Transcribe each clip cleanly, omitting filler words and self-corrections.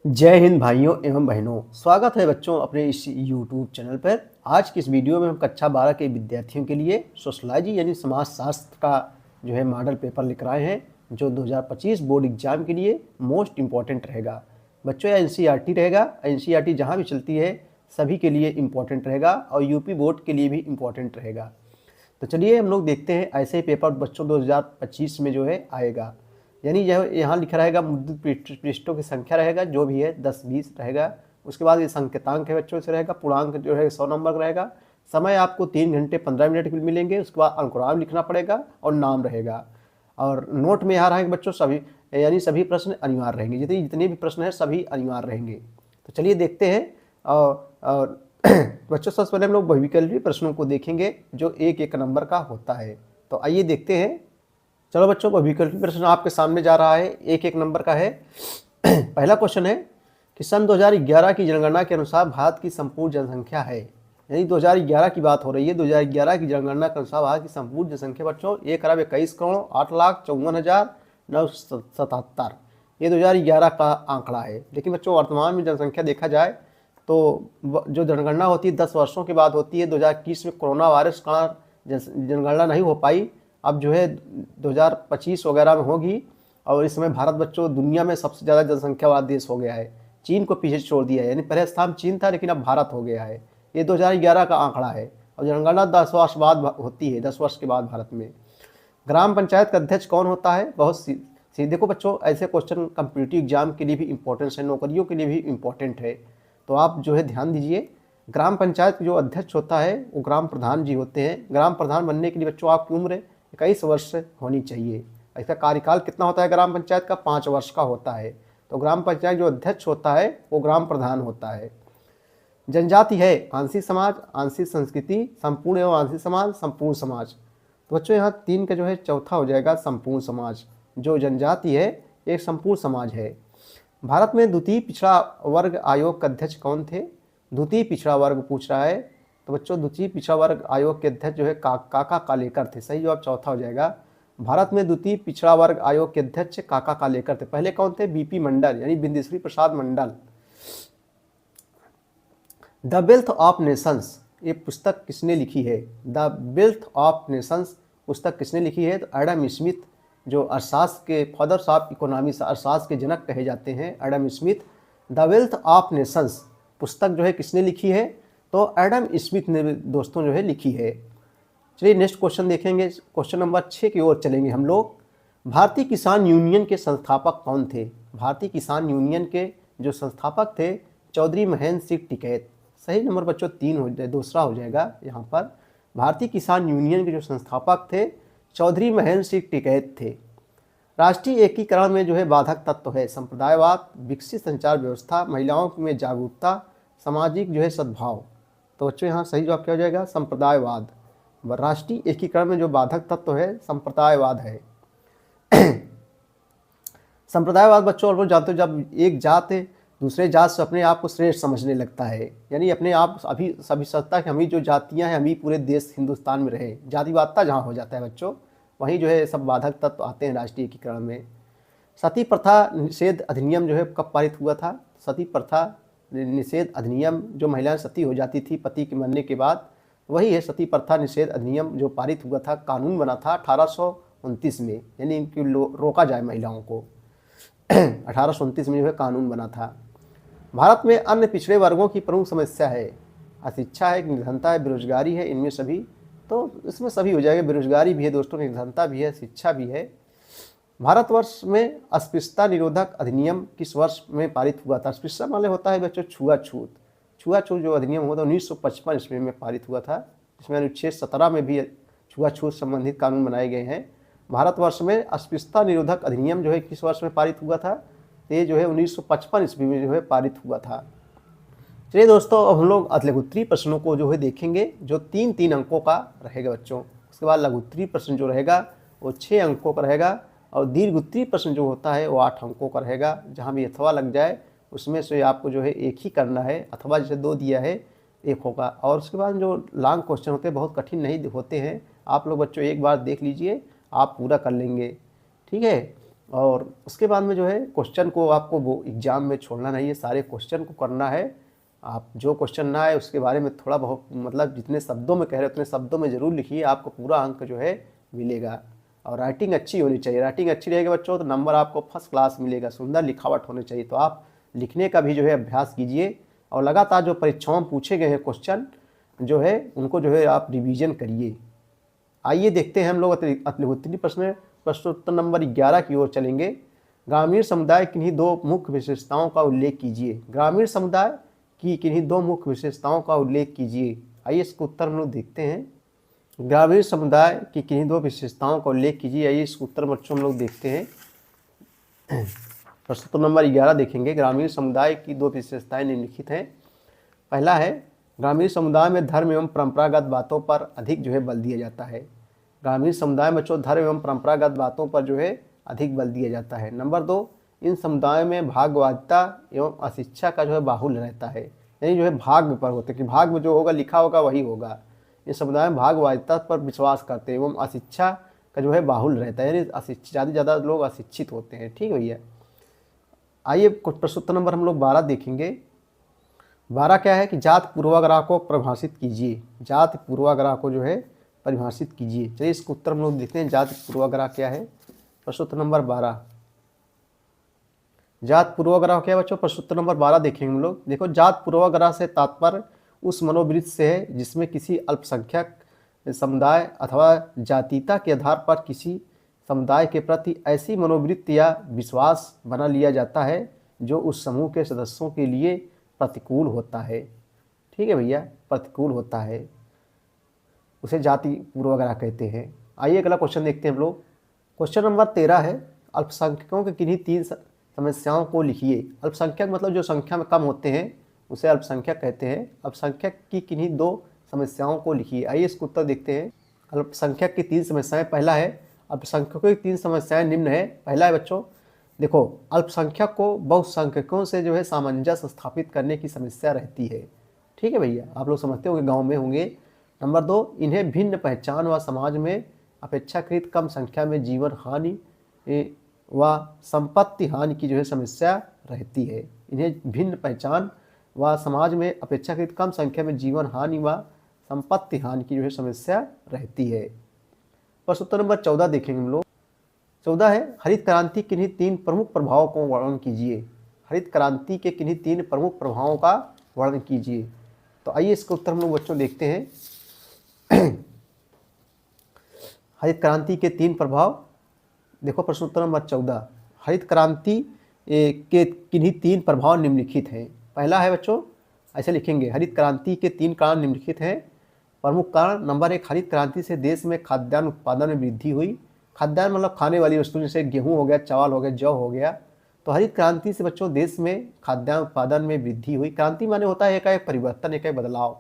जय हिंद भाइयों एवं बहनों, स्वागत है बच्चों अपने इस YouTube चैनल पर। आज की इस वीडियो में हम कक्षा 12 के विद्यार्थियों के लिए सोशलॉजी यानी समाज शास्त्र का जो है मॉडल पेपर लिख रहे हैं, जो 2025 बोर्ड एग्जाम के लिए मोस्ट इम्पॉर्टेंट रहेगा। बच्चों, यह NCERT रहेगा। NCERT जहाँ भी चलती है सभी के लिए इम्पॉर्टेंट रहेगा और यूपी बोर्ड के लिए भी इम्पॉर्टेंट रहेगा। तो चलिए हम लोग देखते हैं ऐसे ही पेपर बच्चों 2025 में जो है आएगा। यानी यह यहाँ लिखा रहेगा मुद्रित पृष्ठों की संख्या रहेगा, जो भी है 10-20 रहेगा। उसके बाद ये संकेतांक है बच्चों से रहेगा, पूर्णांक जो है 100 नंबर का रहेगा। समय आपको 3 घंटे 15 मिनट के मिलेंगे। उसके बाद अंकुराम लिखना पड़ेगा और नाम रहेगा। और नोट में यहाँ रहेंगे बच्चों सभी, यानी सभी प्रश्न अनिवार्य रहेंगे। जितने भी प्रश्न हैं सभी अनिवार्य रहेंगे। तो चलिए देखते हैं। और बच्चों सबसे पहले हम लोग बहुविकल्पीय प्रश्नों को देखेंगे, जो एक एक नंबर का होता है। तो आइए देखते हैं। चलो बच्चों, विकल्प प्रश्न आपके सामने जा रहा है, एक एक नंबर का है। पहला क्वेश्चन है कि सन 2011 की जनगणना के अनुसार भारत की संपूर्ण जनसंख्या है। यानी 2011 की बात हो रही है। 2011 की जनगणना के अनुसार भारत की संपूर्ण जनसंख्या बच्चों 1,21,08,54,977। ये 2011 का आंकड़ा है। लेकिन बच्चों वर्तमान में जनसंख्या देखा जाए तो जो जनगणना होती है 10 वर्षों के बाद होती है। 2021 में कोरोना वायरस का जनगणना नहीं हो पाई। अब जो है 2025 वगैरह में होगी। और इस समय भारत बच्चों दुनिया में सबसे ज़्यादा जनसंख्या वाला देश हो गया है। चीन को पीछे छोड़ दिया है। यानी पहले स्थान चीन था, लेकिन अब भारत हो गया है। ये 2011 का आंकड़ा है। और जनगणना 10 वर्ष बाद होती है, 10 वर्ष के बाद भारत में। ग्राम पंचायत का अध्यक्ष कौन होता है? बहुत सी देखो बच्चों, ऐसे क्वेश्चन कम्पिटिटिव एग्जाम के लिए भी इम्पोर्टेंट है, नौकरियों के लिए भी इम्पोर्टेंट है। तो आप जो है ध्यान दीजिए। ग्राम पंचायत जो अध्यक्ष होता है वो ग्राम प्रधान जी होते हैं। ग्राम प्रधान बनने के लिए बच्चों आपकी उम्र 21 वर्ष होनी चाहिए। इसका कार्यकाल कितना होता है ग्राम पंचायत का? 5 वर्ष का होता है। तो ग्राम पंचायत जो अध्यक्ष होता है वो ग्राम प्रधान होता है। जनजाति है आंशिक समाज, आंशिक संस्कृति, संपूर्ण एवं आंशिक समाज, संपूर्ण समाज। तो बच्चों यहाँ 3 का जो है चौथा हो जाएगा संपूर्ण समाज। जो जनजाति है एक संपूर्ण समाज है। भारत में द्वितीय पिछड़ा वर्ग आयोग के अध्यक्ष कौन थे? द्वितीय पिछड़ा वर्ग पूछ रहा है। तो बच्चों द्वितीय पिछड़ा वर्ग आयोग के अध्यक्ष जो है काका कालेकर थे। सही जवाब चौथा हो जाएगा। भारत में द्वितीय पिछड़ा वर्ग आयोग के अध्यक्ष काका कालेकर थे। पहले कौन थे? बीपी मंडल, यानी Bindeshwari Prasad Mandal. The wealth of Nations, ये पुस्तक किसने लिखी है? द वेल्थ ऑफ नेशंस पुस्तक किसने लिखी है? तो एडम स्मिथ, जो अर्थशास्त्र के फादर्स ऑफ इकोनॉमिक्स, अर्थशास्त्र के जनक कहे जाते हैं, Adam Smith. The wealth of Nations पुस्तक जो है किसने लिखी है? तो एडम स्मिथ ने दोस्तों जो है लिखी है। चलिए नेक्स्ट क्वेश्चन देखेंगे। क्वेश्चन नंबर 6 की ओर चलेंगे हम लोग। भारतीय किसान यूनियन के संस्थापक कौन थे? भारतीय किसान यूनियन के जो संस्थापक थे चौधरी महेंद्र सिंह टिकैत। सही नंबर बच्चों 3 हो जाए, दूसरा हो जाएगा यहाँ पर। भारतीय किसान यूनियन के जो संस्थापक थे चौधरी महेंद्र सिंह टिकैत थे। राष्ट्रीय एकीकरण में जो है बाधक तत्व है संप्रदायवाद, विकसित संचार व्यवस्था, महिलाओं में जागरूकता, सामाजिक जो है सद्भाव। तो बच्चों यहाँ सही जवाब क्या हो जाएगा? संप्रदायवाद। राष्ट्रीय एकीकरण में जो बाधक तत्व है संप्रदायवाद है। संप्रदायवाद बच्चों और वो जानते हो, जब एक जात दूसरे जात से अपने आप को श्रेष्ठ समझने लगता है, यानी अपने आप अभी सभी सोचता है कि हम ही जो जातियां हैं हम ही पूरे देश हिंदुस्तान में रहे। जातिवादता जहाँ हो जाता है बच्चों, वहीं जो है सब बाधक तत्व आते हैं राष्ट्रीय एकीकरण में। सती प्रथा निषेध अधिनियम जो है कब पारित हुआ था? सती प्रथा निषेध अधिनियम, जो महिलाएं सती हो जाती थी पति के मरने के बाद, वही है सती प्रथा निषेध अधिनियम, जो पारित हुआ था, कानून बना था 1829 में। यानी इनकी रोका जाए महिलाओं को। 1829 में जो है कानून बना था। भारत में अन्य पिछड़े वर्गों की प्रमुख समस्या है अशिक्षा है, निर्धनता है, बेरोजगारी है। इनमें सभी, तो इसमें सभी हो जाएगा। बेरोजगारी भी है दोस्तों, निर्धनता भी है, शिक्षा भी है। भारतवर्ष में अस्पृश्यता निरोधक अधिनियम किस वर्ष में पारित हुआ था? अस्पृश्यता वाले होता है बच्चों छुआछूत। छुआछूत जो अधिनियम हुआ था 1955 ईस्वी में पारित हुआ था। इसमें अनुच्छेद 17 में भी छुआछूत संबंधित कानून बनाए गए हैं। भारतवर्ष में अस्पृश्यता निरोधक अधिनियम जो है किस वर्ष में पारित हुआ था? ये जो है 1955 ईस्वी में जो है पारित हुआ था। चलिए दोस्तों, अब हम लोग लघुत्तरीय प्रश्नों को जो है देखेंगे, जो 3-3 अंकों का रहेगा बच्चों। उसके बाद लघुत्तरीय प्रश्न जो रहेगा वो 6 अंकों का रहेगा। और दीर्घोत्तरीय प्रश्न जो होता है वो 8 अंकों का रहेगा। जहाँ भी अथवा लग जाए उसमें से आपको जो है एक ही करना है। अथवा जैसे 2 दिया है, 1 होगा। और उसके बाद जो लॉन्ग क्वेश्चन होते हैं बहुत कठिन नहीं होते हैं। आप लोग बच्चों एक बार देख लीजिए, आप पूरा कर लेंगे। ठीक है। और उसके बाद में जो है क्वेश्चन को आपको वो एग्ज़ाम में छोड़ना नहीं है, सारे क्वेश्चन को करना है। आप जो क्वेश्चन ना आए उसके बारे में थोड़ा बहुत मतलब जितने शब्दों में कह रहे हैं उतने शब्दों में ज़रूर लिखिए, आपको पूरा अंक जो है मिलेगा। और राइटिंग अच्छी होनी चाहिए, राइटिंग अच्छी रहेगी बच्चों तो नंबर आपको फर्स्ट क्लास मिलेगा। सुंदर लिखावट होनी चाहिए, तो आप लिखने का भी जो है अभ्यास कीजिए और लगातार जो परीक्षाओं में पूछे गए हैं क्वेश्चन जो है उनको जो है आप रिवीजन करिए। आइए देखते हैं हम लोग अतिउत्तरी प्रश्नोत्तर नंबर 11 की ओर चलेंगे। ग्रामीण समुदाय की किन्हीं दो मुख्य विशेषताओं का उल्लेख कीजिए। ग्रामीण समुदाय की किन्हीं दो मुख्य विशेषताओं का उल्लेख कीजिए। आइए इसका उत्तर हम लोग देखते हैं। ग्रामीण समुदाय की किन्हीं दो विशेषताओं का उल्लेख कीजिए। आइए इसका उत्तर बच्चों हम लोग देखते हैं। प्रश्नोत्तर नंबर 11 देखेंगे। ग्रामीण समुदाय की दो विशेषताएं निम्नलिखित हैं। पहला है, ग्रामीण समुदाय में धर्म एवं परंपरागत बातों पर अधिक जो है बल दिया जाता है। ग्रामीण समुदाय में बच्चों धर्म एवं परंपरागत बातों पर जो है अधिक बल दिया जाता है। नंबर 2, इन समुदायों में भाग्यवादिता एवं अशिक्षा का जो है बाहुल्य रहता है, यानी जो है भाग्य पर होते कि भाग्य में जो होगा लिखा होगा वही होगा। इस समुदाय में भाग्यवादिता पर विश्वास करते हैं एवं अशिक्षा का जो है बाहुल्य रहता है, यानी ज़्यादा से ज़्यादा लोग अशिक्षित होते हैं। ठीक है भैया। आइए प्रश्नोत्तर नंबर हम लोग 12 देखेंगे। 12 क्या है कि जात पूर्वाग्रह को परिभाषित कीजिए। जात पूर्वाग्रह को जो है परिभाषित कीजिए। चलिए इसका उत्तर हम लोग देखते हैं, जात पूर्वाग्रह क्या है। प्रश्नोत्तर नंबर 12, जात पूर्वाग्रह क्या है बच्चों। प्रश्नोत्तर नंबर 12 देखेंगे हम लोग। देखो, जात पूर्वाग्रह से तात्पर्य उस मनोवृत्ति से है जिसमें किसी अल्पसंख्यक समुदाय अथवा जातीयता के आधार पर किसी समुदाय के प्रति ऐसी मनोवृत्ति या विश्वास बना लिया जाता है जो उस समूह के सदस्यों के लिए प्रतिकूल होता है। ठीक है भैया, प्रतिकूल होता है, उसे जाति पूर्वाग्रह कहते हैं। आइए अगला क्वेश्चन देखते हैं हम लोग। क्वेश्चन नंबर 13 है, अल्पसंख्यकों की किन्हीं 3 समस्याओं को लिखिए। अल्पसंख्यक मतलब जो संख्या में कम होते हैं उसे अल्पसंख्यक कहते हैं। अल्पसंख्यक की किन्हीं 2 समस्याओं को लिखिए। आइए इसका उत्तर देखते हैं। अल्पसंख्यक की 3 समस्याएं। पहला है, अल्पसंख्यकों की 3 समस्याएं निम्न है। पहला है बच्चों, देखो, अल्पसंख्यक को बहुसंख्यकों से जो है सामंजस्य स्थापित करने की समस्या रहती है। ठीक है भैया, आप लोग समझते होंगे, गाँव में होंगे। नंबर 2, इन्हें भिन्न पहचान व समाज में अपेक्षाकृत कम संख्या में जीवन हानि व संपत्ति हानि की जो है समस्या रहती है। इन्हें भिन्न पहचान व समाज में अपेक्षाकृत कम संख्या में जीवन हानि व संपत्ति हानि की जो है समस्या रहती है। प्रश्नोत्तर नंबर 14 देखेंगे हम लोग। 14 है, हरित क्रांति किन्हीं 3 प्रमुख प्रभावों को वर्णन कीजिए। हरित क्रांति के किन्हीं 3 प्रमुख प्रभावों का वर्णन कीजिए। तो आइए इसका उत्तर हम लोग बच्चों देखते हैं। हरित क्रांति के 3 प्रभाव। देखो प्रश्नोत्तर नंबर 14, हरित क्रांति के किन्हीं 3 प्रभाव निम्नलिखित हैं। पहला है बच्चों, ऐसे लिखेंगे, हरित क्रांति के 3 कारण निम्नलिखित हैं। प्रमुख कारण। नंबर 1, हरित क्रांति से देश में खाद्यान्न उत्पादन में वृद्धि हुई। खाद्यान्न मतलब खाने वाली वस्तु, जैसे गेहूँ हो गया, चावल हो गया, जौ हो गया। तो हरित क्रांति से बच्चों देश में खाद्यान्न उत्पादन में वृद्धि हुई। क्रांति माने होता है एक परिवर्तन, एक बदलाव।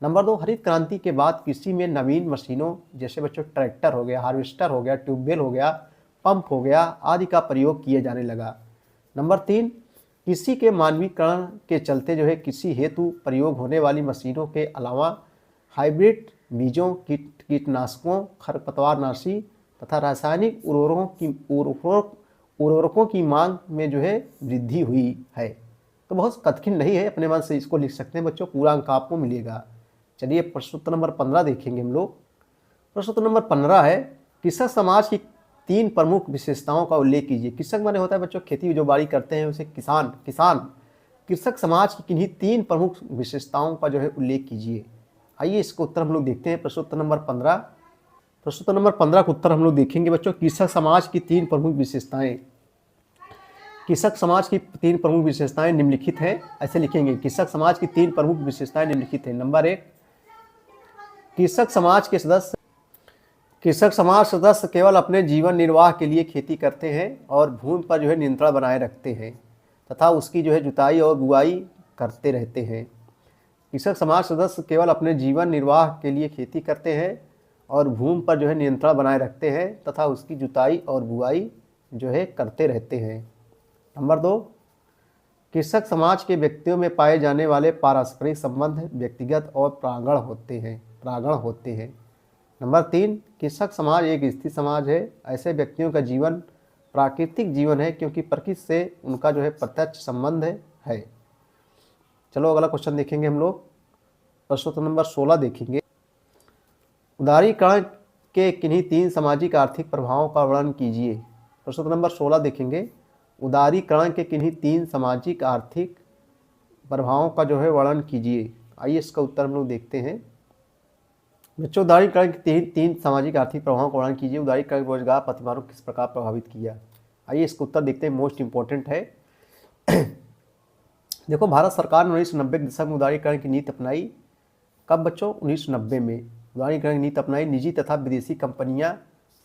नंबर 2, हरित क्रांति के बाद कृषि में नवीन मशीनों जैसे बच्चों ट्रैक्टर हो गया, हार्वेस्टर हो गया, ट्यूबवेल हो गया, पंप हो गया आदि का प्रयोग किए जाने लगा। नंबर 3, कृषि के मानवीकरण के चलते जो है कृषि हेतु प्रयोग होने वाली मशीनों के अलावा हाइब्रिड बीजों, कीटनाशकों, खरपतवारनाशी तथा रासायनिक उर्वरकों की मांग में जो है वृद्धि हुई है। तो बहुत कठिन नहीं है, अपने मन से इसको लिख सकते हैं बच्चों, पूरा अंक आपको मिलेगा। चलिए प्रश्नोत्तर नंबर 15 देखेंगे हम लोग। प्रश्नोत्तर नंबर 15 है, कृषक समाज की 3 प्रमुख विशेषताओं का उल्लेख कीजिए। कृषक माने होता है बच्चों खेती जो बाड़ी करते हैं उसे किसान। कृषक समाज की किन्हीं 3 प्रमुख विशेषताओं का जो है उल्लेख कीजिए। आइए इसको उत्तर हम लोग देखते हैं। प्रश्नोत्तर नंबर 15। प्रश्नोत्तर नंबर 15 का उत्तर हम लोग देखेंगे बच्चों, कृषक समाज की 3 प्रमुख विशेषताएं। कृषक समाज की 3 प्रमुख विशेषताएं निम्नलिखित हैं। ऐसे लिखेंगे, कृषक समाज की 3 प्रमुख विशेषताएं निम्नलिखित हैं। नंबर 1, कृषक समाज सदस्य केवल अपने जीवन निर्वाह के लिए खेती करते हैं और भूमि पर जो है नियंत्रण बनाए रखते हैं तथा उसकी जो है जुताई और बुआई करते रहते हैं। कृषक समाज सदस्य केवल अपने जीवन निर्वाह के लिए खेती करते हैं और भूमि पर जो है नियंत्रण बनाए रखते हैं तथा उसकी जुताई और बुआई जो है करते रहते हैं। नंबर 2, कृषक समाज के व्यक्तियों में पाए जाने वाले पारस्परिक संबंध व्यक्तिगत और प्रांगण होते हैं। नंबर 3, कृषक समाज एक स्थिर समाज है। ऐसे व्यक्तियों का जीवन प्राकृतिक जीवन है क्योंकि प्रकृति से उनका जो है प्रत्यक्ष संबंध है। चलो अगला क्वेश्चन देखेंगे हम लोग। प्रश्न नंबर 16 देखेंगे। उदारीकरण के किन्हीं 3 सामाजिक आर्थिक प्रभावों का वर्णन कीजिए। प्रश्न नंबर 16 देखेंगे। उदारीकरण के किन्हीं 3 सामाजिक आर्थिक प्रभावों का जो है वर्णन कीजिए। आइए इसका उत्तर हम लोग देखते हैं। बच्चों, उदारीकरण के तीन सामाजिक आर्थिक प्रभावों का वर्णन कीजिए। उदारीकरण रोजगार प्रतिभाओं को किस प्रकार प्रभावित किया। आइए इसका उत्तर देखते हैं, मोस्ट इंपॉर्टेंट है। देखो, भारत सरकार ने 1990 के दशक में उदारीकरण की नीति अपनाई। कब बच्चों? 1990 में उदारीकरण की नीति अपनाई। निजी तथा विदेशी कंपनियां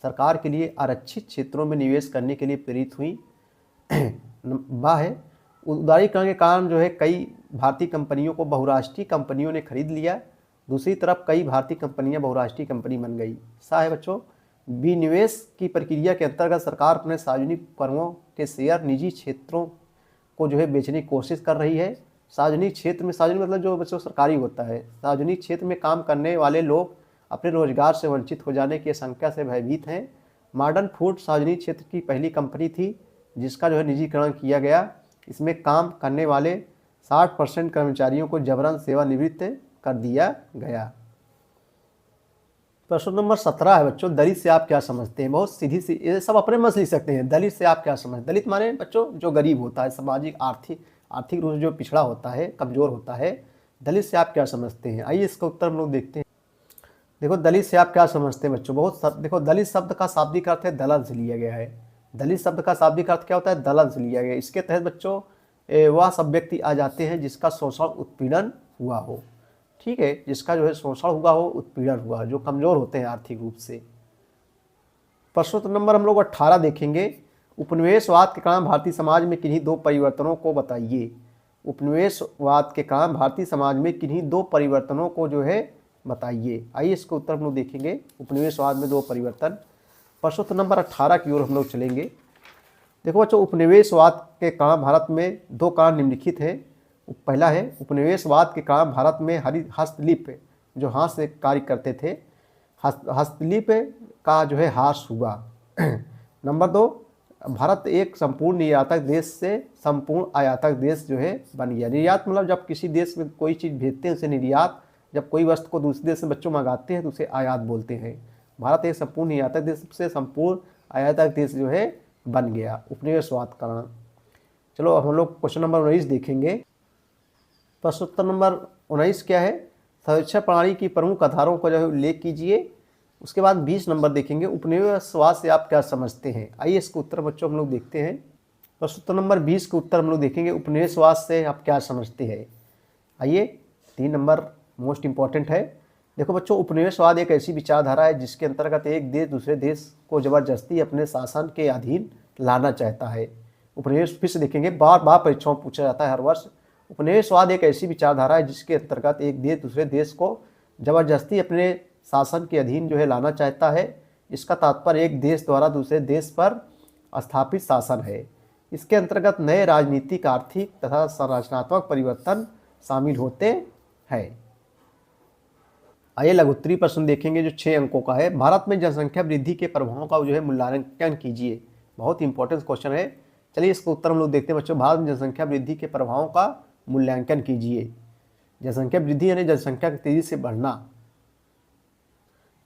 सरकार के लिए आरक्षित क्षेत्रों में निवेश करने के लिए प्रेरित हुई। वाह है। उदारीकरण के कारण जो है कई भारतीय कंपनियों को बहुराष्ट्रीय कंपनियों ने खरीद लिया। दूसरी तरफ कई भारतीय कंपनियां बहुराष्ट्रीय कंपनी बन गई। सा है बच्चों। विनिवेश की प्रक्रिया के अंतर्गत सरकार अपने सार्वजनिक फर्मों के शेयर निजी क्षेत्रों को जो है बेचने की कोशिश कर रही है। सार्वजनिक क्षेत्र में, सार्वजनिक मतलब जो बच्चों सरकारी होता है, सार्वजनिक क्षेत्र में काम करने वाले लोग अपने रोजगार से वंचित हो जाने की आशंका से भयभीत हैं। मॉडर्न फूड सार्वजनिक क्षेत्र की पहली कंपनी थी जिसका जो है निजीकरण किया गया। इसमें काम करने वाले 60% कर्मचारियों को जबरन सेवानिवृत्त कर दिया गया। प्रश्न नंबर 17 है बच्चों। दलित से आप क्या समझते हैं। बहुत सीधी सी, ये सब अपने मन से लिख सकते हैं। दलित से आप क्या समझते हैं। दलित माने बच्चों जो गरीब होता है, सामाजिक आर्थिक रूप से जो पिछड़ा होता है, कमज़ोर होता है। दलित से आप क्या समझते हैं। आइए इसका उत्तर हम लोग देखते हैं। देखो, दलित से आप क्या समझते हैं बच्चों। देखो, दलित शब्द का शाब्दिक अर्थ है दलन से लिया गया है। दलित शब्द का शाब्दिक अर्थ क्या होता है? दलन से लिया गया। इसके तहत बच्चों वह सब व्यक्ति आ जाते हैं जिसका शोषण उत्पीड़न हुआ हो। ठीक है, जिसका जो है शोषण हुआ हो, उत्पीड़न हुआ, जो कमज़ोर होते हैं आर्थिक रूप से। प्रश्न नंबर हम लोग 18 देखेंगे। उपनिवेशवाद के कारण भारतीय समाज में किन्हीं 2 परिवर्तनों को बताइए। उपनिवेशवाद के कारण भारतीय समाज में किन्हीं 2 परिवर्तनों को जो है बताइए। आइए इसके उत्तर हम लोग देखेंगे। उपनिवेशवाद में 2 परिवर्तन। प्रश्न नंबर 18 की ओर हम लोग चलेंगे। देखो बच्चों, उपनिवेशवाद के कारण भारत में 2 कारण निम्नलिखित हैं। पहला है, उपनिवेशवाद के कारण भारत में हस्तलिप, जो हाथ से कार्य करते थे, हस्तलिप का जो है ह्रास हुआ। नंबर 2, भारत एक संपूर्ण निर्यातक देश से संपूर्ण आयातक देश जो है बन गया। निर्यात मतलब जब किसी देश में कोई चीज़ भेजते हैं उसे निर्यात, जब कोई वस्तु को दूसरे देश से बच्चों मंगाते हैं तो उसे आयात बोलते हैं। भारत एक संपूर्ण निर्यातक देश से संपूर्ण आयातक देश जो है बन गया उपनिवेशवाद के कारण। चलो हम लोग क्वेश्चन नंबर 19 देखेंगे। प्रश्नोत्तर नंबर 19 क्या है? सर्वेक्षण प्रणाली की प्रमुख आधारों को जो है उल्लेख कीजिए। उसके बाद 20 नंबर देखेंगे। उपनिवेशवाद से आप क्या समझते हैं। आइए इसके उत्तर बच्चों हम लोग देखते हैं। प्रश्नोत्तर नंबर 20 के उत्तर हम लोग देखेंगे। उपनिवेशवाद से आप क्या समझते हैं। आइए 3 नंबर मोस्ट इंपॉर्टेंट है। देखो बच्चों, उपनिवेशवाद एक ऐसी विचारधारा है जिसके अंतर्गत एक देश दूसरे देश को जबरदस्ती अपने शासन के अधीन लाना चाहता है। उपनिवेश फिर से देखेंगे, बार बार परीक्षाओं में पूछा जाता है हर वर्ष। उपनिवेशवाद एक ऐसी विचारधारा है जिसके अंतर्गत एक देश दूसरे देश को जबरदस्ती अपने शासन के अधीन जो है लाना चाहता है। इसका तात्पर्य एक देश द्वारा दूसरे देश पर स्थापित शासन है। इसके अंतर्गत नए राजनीतिक, आर्थिक तथा संरचनात्मक परिवर्तन शामिल होते हैं। आइए लघुत्तरीय प्रश्न देखेंगे जो 6 अंकों का है। भारत में जनसंख्या वृद्धि के प्रभावों का जो है मूल्यांकन कीजिए। बहुत इंपॉर्टेंट क्वेश्चन है। चलिए इसका उत्तर हम लोग देखते हैं बच्चों। भारत में जनसंख्या वृद्धि के प्रभावों का मूल्यांकन कीजिए। जनसंख्या वृद्धि यानी जनसंख्या की तेजी से बढ़ना।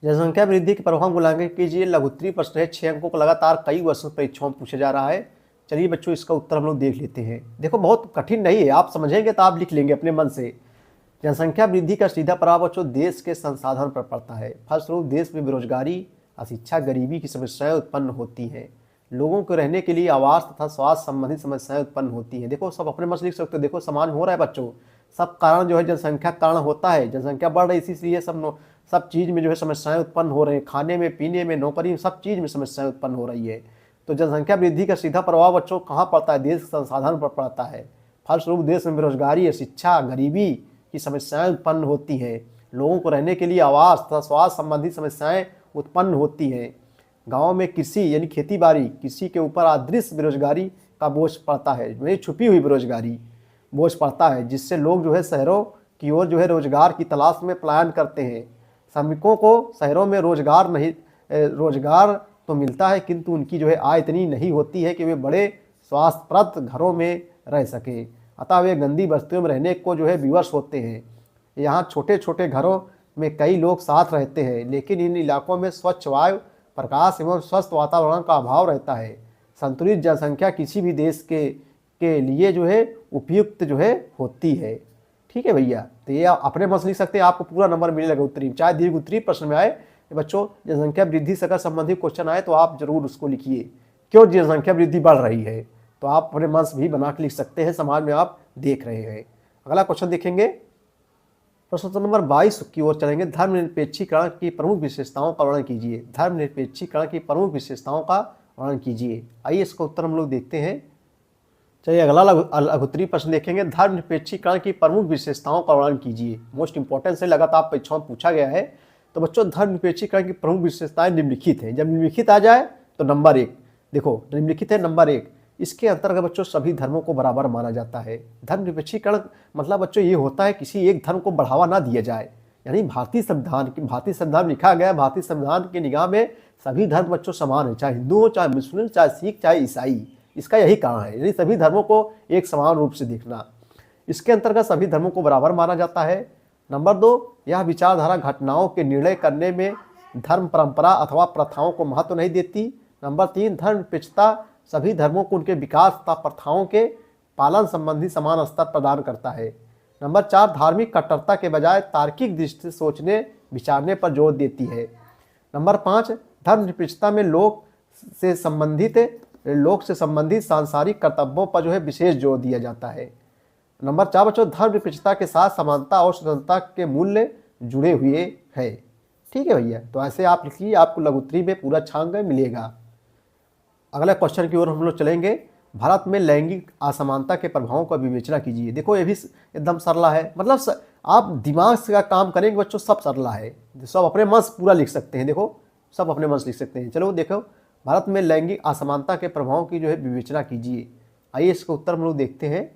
जनसंख्या वृद्धि के प्रभाव मूल्यांकन कीजिए। लघुत्तरीय प्रश्न है, 6 अंकों का, लगातार कई वर्षों परीक्षाओं में पूछा जा रहा है। चलिए बच्चों इसका उत्तर हम लोग देख लेते हैं। देखो बहुत कठिन नहीं है, आप समझेंगे तो आप लिख लेंगे अपने मन से। जनसंख्या वृद्धि का सीधा प्रभाव बच्चों देश के संसाधन पर पड़ता है। फलस्वरूप देश में बेरोजगारी, अशिक्षा, गरीबी की समस्याएं उत्पन्न होती हैं। लोगों को रहने के लिए आवास तथा स्वास्थ्य संबंधी समस्याएं उत्पन्न होती हैं। देखो सब अपने मन से लिख सकते हो। देखो समान हो रहा है बच्चों। सब कारण जो है जनसंख्या कारण होता है। जनसंख्या बढ़ रही है इसलिए सब चीज़ में जो है समस्याएं उत्पन्न हो रही हैं। खाने में, पीने में, नौकरी में, सब चीज़ में समस्याएं उत्पन्न हो रही है। तो जनसंख्या वृद्धि का सीधा प्रभाव बच्चों कहाँ पड़ता है? देश के संसाधन पर पड़ता है। फलस्वरूप देश में बेरोजगारी, शिक्षा, गरीबी की समस्याएं उत्पन्न होती हैं। लोगों को रहने के लिए आवास तथा स्वास्थ्य संबंधी समस्याएं उत्पन्न होती हैं। गाँव में कृषि यानी खेती बाड़ी, कृषि के ऊपर अदृश्य बेरोजगारी का बोझ पड़ता है, वही छुपी हुई बेरोजगारी बोझ पड़ता है, जिससे लोग जो है शहरों की ओर जो है रोजगार की तलाश में पलायन करते हैं। श्रमिकों को शहरों में रोजगार तो मिलता है, किंतु उनकी जो है आय इतनी नहीं होती है कि वे बड़े स्वास्थ्यप्रद घरों में रह सके। अतः वे गंदी बस्तियों में रहने को जो है विवश होते हैं। यहाँ छोटे छोटे घरों में कई लोग साथ रहते हैं, लेकिन इन इलाकों में स्वच्छ वायु, प्रकाश एवं स्वस्थ वातावरण का अभाव रहता है। संतुलित जनसंख्या किसी भी देश के लिए जो है उपयुक्त जो है होती है। ठीक है भैया, तो ये आप अपने मन से लिख सकते हैं, आपको पूरा नंबर मिलेगा उत्तरी, चाहे दीर्घ उत्तरी प्रश्न में आए। बच्चों, जनसंख्या वृद्धि से अगर संबंधित क्वेश्चन आए तो आप जरूर उसको लिखिए, क्यों जनसंख्या वृद्धि बढ़ रही है, तो आप अपने मन से भी बना के लिख सकते हैं, समाज में आप देख रहे हैं। अगला क्वेश्चन देखेंगे, प्रश्न नंबर 22 की ओर चलेंगे। धर्मनिरपेक्षीकरण की प्रमुख विशेषताओं का वर्णन कीजिए। धर्मनिरपेक्षीकरण की प्रमुख विशेषताओं का वर्णन कीजिए। आइए इसका उत्तर हम लोग देखते हैं। चलिए अगला लघुत्तरीय प्रश्न देखेंगे। धर्मनिरपेक्षीकरण की प्रमुख विशेषताओं का वर्णन कीजिए। मोस्ट इंपॉर्टेंट से लगातार परीक्षाओं में पूछा गया है। तो बच्चों, धर्मनिरपेक्षीकरण की प्रमुख विशेषताएं निम्नलिखित हैं। जब निम्नलिखित आ जाए तो नंबर 1, देखो निम्नलिखित है नंबर 1, इसके अंतर्गत बच्चों सभी धर्मों को बराबर माना जाता है। धर्मनिरपेक्षीकरण मतलब बच्चों ये होता है किसी एक धर्म को बढ़ावा ना दिया जाए, यानी भारतीय संविधान लिखा गया है, भारतीय संविधान की निगाह में सभी धर्म बच्चों समान है, चाहे हिंदू हो, चाहे मुस्लिम, चाहे सिख, चाहे ईसाई। इसका यही कारण है, यानी सभी धर्मों को एक समान रूप से देखना। इसके अंतर्गत सभी धर्मों को बराबर माना जाता है। नंबर 2, यह विचारधारा घटनाओं के निर्णय करने में धर्म परंपरा अथवा प्रथाओं को महत्व नहीं देती। नंबर 3, धर्मनिरपेक्षता सभी धर्मों को उनके विकास तथा प्रथाओं के पालन संबंधी समान स्तर प्रदान करता है। नंबर 4, धार्मिक कट्टरता के बजाय तार्किक दृष्टि से सोचने विचारने पर जोर देती है। नंबर 5, धर्मनिरपेक्षता में लोक से संबंधित सांसारिक कर्तव्यों पर जो है विशेष जोर दिया जाता है। नंबर 4 बच्चों, धर्मनिरपेक्षता के साथ समानता और स्वतंत्रता के मूल्य जुड़े हुए हैं। ठीक है भैया, तो ऐसे आप लिखिए, आपको लघुत्तरी में पूरा छांग मिलेगा। अगला क्वेश्चन की ओर हम लोग चलेंगे। भारत में लैंगिक असमानता के प्रभावों का विवेचना कीजिए। देखो ये भी एकदम सरला है, मतलब आप दिमाग से का काम करेंगे बच्चों, सब सरला है, सब अपने मन से पूरा लिख सकते हैं। देखो सब अपने मन से लिख सकते हैं। चलो देखो, भारत में लैंगिक असमानता के प्रभावों की जो है विवेचना कीजिए। आइए इसका उत्तर हम लोग देखते हैं।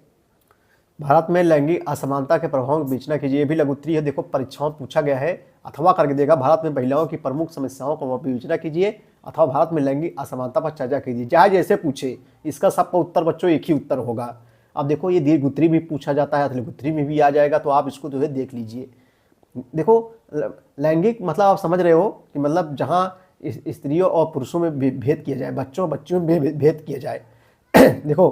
भारत में लैंगिक असमानता के प्रभावों की विवेचना कीजिए। ये भी लघुत्तरी है, देखो परीक्षाओं में पूछा गया है, अथवा करके देगा। भारत में महिलाओं की प्रमुख समस्याओं को विवेचना कीजिए अथवा भारत में लैंगिक असमानता पर चर्चा कीजिए। चाहे जैसे पूछे, इसका सबका उत्तर बच्चों एक ही उत्तर होगा। अब देखो ये दीर्घ उत्तरी भी पूछा जाता है, लघुत्तरी में भी आ जाएगा, तो आप इसको जो है देख लीजिए। देखो लैंगिक मतलब आप समझ रहे हो कि मतलब जहाँ स्त्रियों और पुरुषों में भेद किया जाए, बच्चों में भेद किया जाए। देखो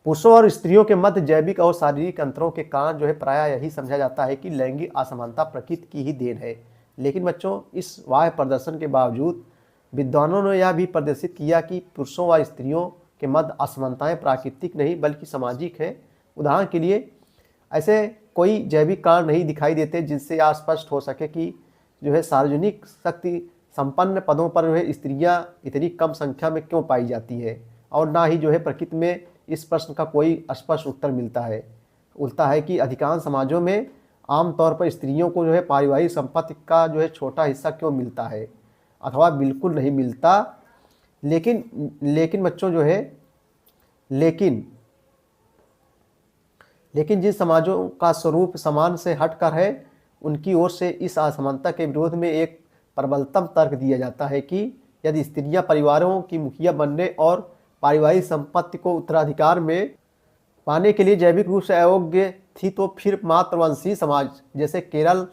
पुरुषों और स्त्रियों के मध्य जैविक और शारीरिक अंतरों के कारण जो है प्रायः यही समझा जाता है कि लैंगिक असमानता प्रकृति की ही देन है। लेकिन बच्चों, इस बाह्य प्रदर्शन के बावजूद विद्वानों ने यह भी प्रदर्शित किया कि पुरुषों व स्त्रियों के मध्य असमानताएं प्राकृतिक नहीं बल्कि सामाजिक है। उदाहरण के लिए ऐसे कोई जैविक कारण नहीं दिखाई देते जिनसे यह स्पष्ट हो सके कि जो है सार्वजनिक शक्ति संपन्न पदों पर जो है स्त्रियां इतनी कम संख्या में क्यों पाई जाती है, और ना ही जो है प्रकृति में इस प्रश्न का कोई स्पष्ट उत्तर मिलता है। उल्टा है कि अधिकांश समाजों में आमतौर पर स्त्रियों को जो है पारिवारिक संपत्ति का जो है छोटा हिस्सा क्यों मिलता है अथवा बिल्कुल नहीं मिलता। लेकिन बच्चों जो है लेकिन जिन समाजों का स्वरूप समान से हटकर है, उनकी ओर से इस असमानता के विरोध में एक प्रबलतम तर्क दिया जाता है कि यदि स्त्रियां परिवारों की मुखिया बनने और पारिवारिक संपत्ति को उत्तराधिकार में पाने के लिए जैविक रूप से अयोग्य थी, तो फिर मातृवंशीय समाज जैसे केरल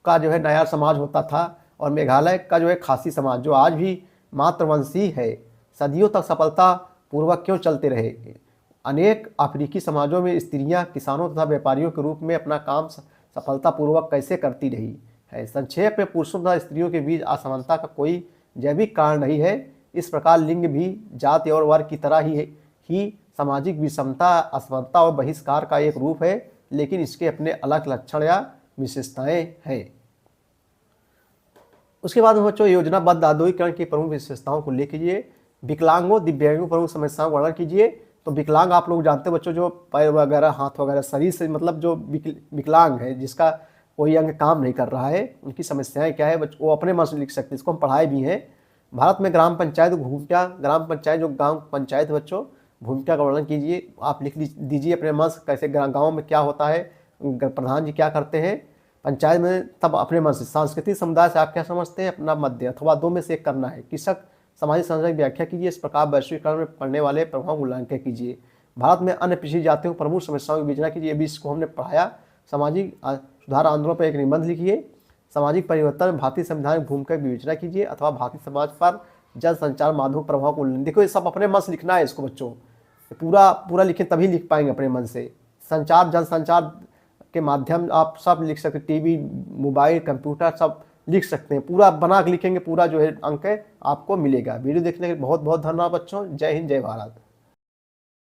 का जो है नायर समाज होता था और मेघालय का जो है खासी समाज, जो आज भी मातृवंशीय है, सदियों तक सफलता पूर्वक क्यों चलते रहे। अनेक अफ्रीकी समाजों में स्त्रियां किसानों तथा व्यापारियों के रूप में अपना काम सफलतापूर्वक कैसे करती रही है। संक्षेप में पुरुषों तथा स्त्रियों के बीच असमानता का कोई जैविक कारण नहीं है। इस प्रकार लिंग भी जाति और वर्ग की तरह ही सामाजिक विषमता, असमानता और बहिष्कार का एक रूप है, लेकिन इसके अपने अलग लक्षण या विशेषताएं हैं। उसके बाद बच्चों योजनाबद्ध आधुनिकीकरण की प्रमुख विशेषताओं को लिखिए। विकलांगों दिव्यांगों प्रमुख समस्याओं का वर्णन कीजिए। तो विकलांग आप लोग जानते हैं बच्चों, जो पैर वगैरह हाथ वगैरह शरीर से मतलब जो विकलांग है, जिसका कोई अंग काम नहीं कर रहा है, उनकी समस्याएं क्या है बच्चों, वो अपने मन से लिख सकते हैं। इसको हम पढ़ाए भी हैं। भारत में ग्राम पंचायत भूमिका, ग्राम पंचायत जो गांव पंचायत बच्चों भूमिका का वर्णन कीजिए। आप लिख दीजिए अपने मन से, कैसे गाँव में क्या होता है, प्रधान जी क्या करते हैं, पंचायत में तब अपने मन से। सांस्कृतिक समुदाय से आप क्या समझते हैं, अपना मध्य अथवा दो में से एक करना है। कृषक सामाजिक संरचना की व्याख्या कीजिए। इस प्रकार वैश्वीकरण में पड़ने वाले प्रभाव का मूल्यांकन कीजिए। भारत में अन्य पिछड़ी जातियों की प्रमुख समस्याओं की विवेचना कीजिए। अभी इसको हमने पढ़ाया। सामाजिक सुधार आंदोलन पर एक निबंध लिखिए। सामाजिक परिवर्तन में भारतीय संविधान की भूमिका की विवेचना कीजिए, अथवा भारतीय समाज पर जन संचार माध्यम प्रभाव को। देखो ये सब अपने मन से लिखना है इसको बच्चों, पूरा पूरा लिखें तभी लिख पाएंगे अपने मन से। संचार जन संचार के माध्यम आप सब लिख सकते, टीवी मोबाइल कंप्यूटर सब लिख सकते हैं, पूरा बना के लिखेंगे, पूरा जो है अंक है आपको मिलेगा। वीडियो देखने के लिए बहुत बहुत धन्यवाद बच्चों। जय हिंद जय भारत।